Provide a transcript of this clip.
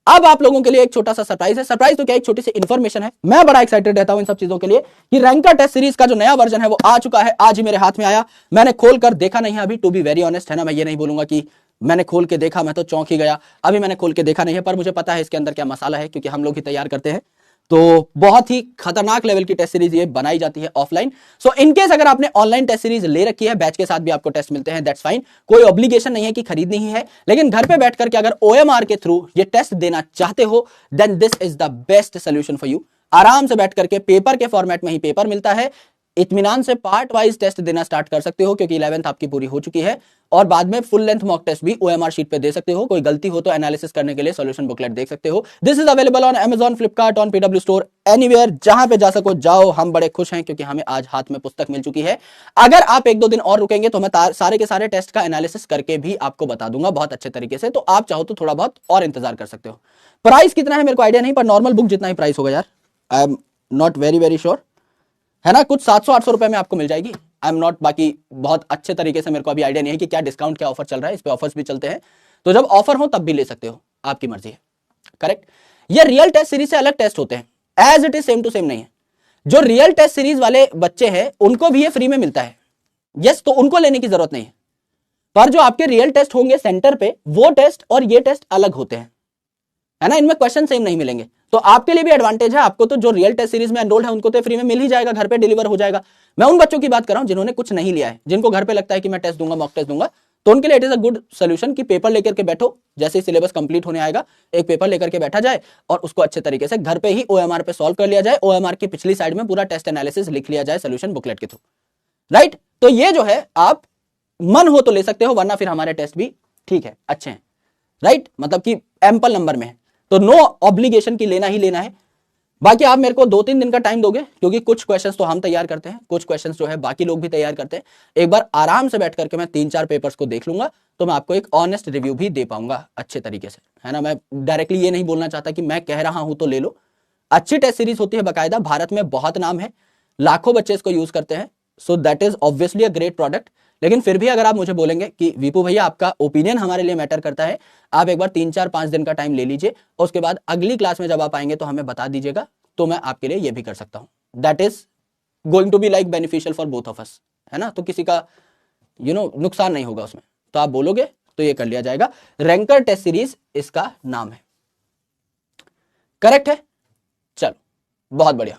अब आप लोगों के लिए एक छोटा सा सरप्राइज है। सरप्राइज तो क्या, एक छोटी सी इन्फॉर्मेशन है। मैं बड़ा एक्साइटेड रहता हूं इन सब चीजों के लिए कि रैंकर टेस्ट सीरीज का जो नया वर्जन है वो आ चुका है, आज ही मेरे हाथ में आया। मैंने खोल कर देखा नहीं है अभी, टू बी वेरी ऑनेस्ट, है ना। मैं ये नहीं बोलूंगा कि मैंने खोल के देखा, मैं तो चौंक ही गया। अभी मैंने खोल के देखा नहीं है, पर मुझे पता है इसके अंदर क्या मसाला है, क्योंकि हम लोग ही तैयार करते हैं। तो बहुत ही खतरनाक लेवल की टेस्ट सीरीज ये बनाई जाती है ऑफलाइन। सो इनकेस अगर आपने ऑनलाइन टेस्ट सीरीज ले रखी है, बैच के साथ भी आपको टेस्ट मिलते हैं, दैट्स फाइन, कोई ऑब्लिगेशन नहीं है कि खरीदनी ही है। लेकिन घर पे बैठ करके अगर OMR के थ्रू ये टेस्ट देना चाहते हो, then this is the best solution for you. आराम से बैठ करके पेपर के फॉर्मेट में ही पेपर मिलता है, इत्मीनान से पार्ट वाइज टेस्ट देना स्टार्ट कर सकते हो, क्योंकि 11th आपकी पूरी हो चुकी है। और बाद में फुल लेंथ मॉक टेस्ट भी OMR शीट पे दे सकते हो। कोई गलती हो तो एनालिसिस करने के लिए सॉल्यूशन बुकलेट देख सकते हो। This is available on Amazon, Flipkart, on PW store, anywhere, जहां पे जा सको जाओ। हम बड़े खुश हैं क्योंकि हमें आज हाथ में पुस्तक मिल चुकी है। अगर आप 1-2 दिन और रुकेंगे तो मैं सारे के सारे टेस्ट का एनालिसिस करके भी आपको बता दूंगा बहुत अच्छे तरीके से। तो आप चाहो तो थोड़ा बहुत और इंतजार कर सकते हो। प्राइस कितना है मेरे को आइडिया नहीं, पर नॉर्मल बुक जितना ही प्राइस होगा यार, I am not very sure, है ना। कुछ 700-800 रुपए में आपको मिल जाएगी। आई एम नॉट, बाकी बहुत अच्छे तरीके से मेरे को अभी आइडिया नहीं है कि क्या डिस्काउंट, क्या ऑफर चल रहा है। इस पे ऑफर्स भी चलते हैं, तो जब ऑफर हो तब भी ले सकते हो, आपकी मर्जी है। करेक्ट। ये रियल टेस्ट सीरीज से अलग टेस्ट होते हैं, as it is same to same नहीं है। जो रियल टेस्ट सीरीज वाले बच्चे हैं उनको भी ये फ्री में मिलता है, यस, तो उनको लेने की जरूरत नहीं है। पर जो आपके रियल टेस्ट होंगे सेंटर पे, वो टेस्ट और ये टेस्ट अलग होते हैं, है ना। इनमें क्वेश्चन सेम नहीं मिलेंगे, तो आपके लिए भी एडवांटेज है। आपको तो जो रियल टेस्ट सीरीज में एनरोल्ड है उनको तो फ्री में मिल ही जाएगा, घर पे डिलीवर हो जाएगा। मैं उन बच्चों की बात कर रहा हूं जिन्होंने कुछ नहीं लिया है, जिनको घर पे लगता है कि मैं टेस्ट दूंगा, मॉक टेस्ट दूंगा, तो उनके लिए it is a good solution कि पेपर लेकर के बैठो। जैसे ही सिलेबस कंप्लीट होने आएगा, एक पेपर लेकर के बैठा जाए और उसको अच्छे तरीके से घर पे ही OMR पे सॉल्व कर लिया जाए। OMR की पिछली साइड में पूरा टेस्ट एनालिसिस लिख लिया जाए सोल्यूशन बुकलेट के थ्रू, राइट। तो ये जो है आप मन हो तो ले सकते हो, वरना फिर हमारे टेस्ट भी ठीक है, अच्छे हैं, राइट, मतलब कि एम्पल नंबर में है। तो नो ऑब्लिगेशन की लेना ही लेना है। बाकी आप मेरे को 2-3 दिन का टाइम दोगे, क्योंकि कुछ क्वेश्चंस तो हम तैयार करते हैं, कुछ क्वेश्चंस जो है बाकी लोग भी तैयार करते हैं। एक बार आराम से बैठ करके मैं 3-4 पेपर्स को देख लूंगा, तो मैं आपको एक ऑनेस्ट रिव्यू भी दे पाऊंगा अच्छे तरीके से, है ना। मैं डायरेक्टली ये नहीं बोलना चाहता कि मैं कह रहा हूं तो ले लो। अच्छी टेस्ट सीरीज होती है बाकायदा, भारत में बहुत नाम है, लाखों बच्चे इसको यूज करते हैं, so that is obviously a great product. लेकिन फिर भी अगर आप मुझे बोलेंगे कि विपू भैया आपका ओपिनियन हमारे लिए मैटर करता है, आप एक बार 3-4-5 दिन का टाइम ले लीजिए, और उसके बाद अगली क्लास में जब आप आएंगे तो हमें बता दीजिएगा, तो मैं आपके लिए ये भी कर सकता हूं। That is going to be like beneficial for both of us, है ना। तो किसी का नुकसान नहीं होगा उसमें, तो आप बोलोगे तो ये कर लिया जाएगा। रैंकर टेस्ट सीरीज इसका नाम है, करेक्ट है। चलो बहुत बढ़िया।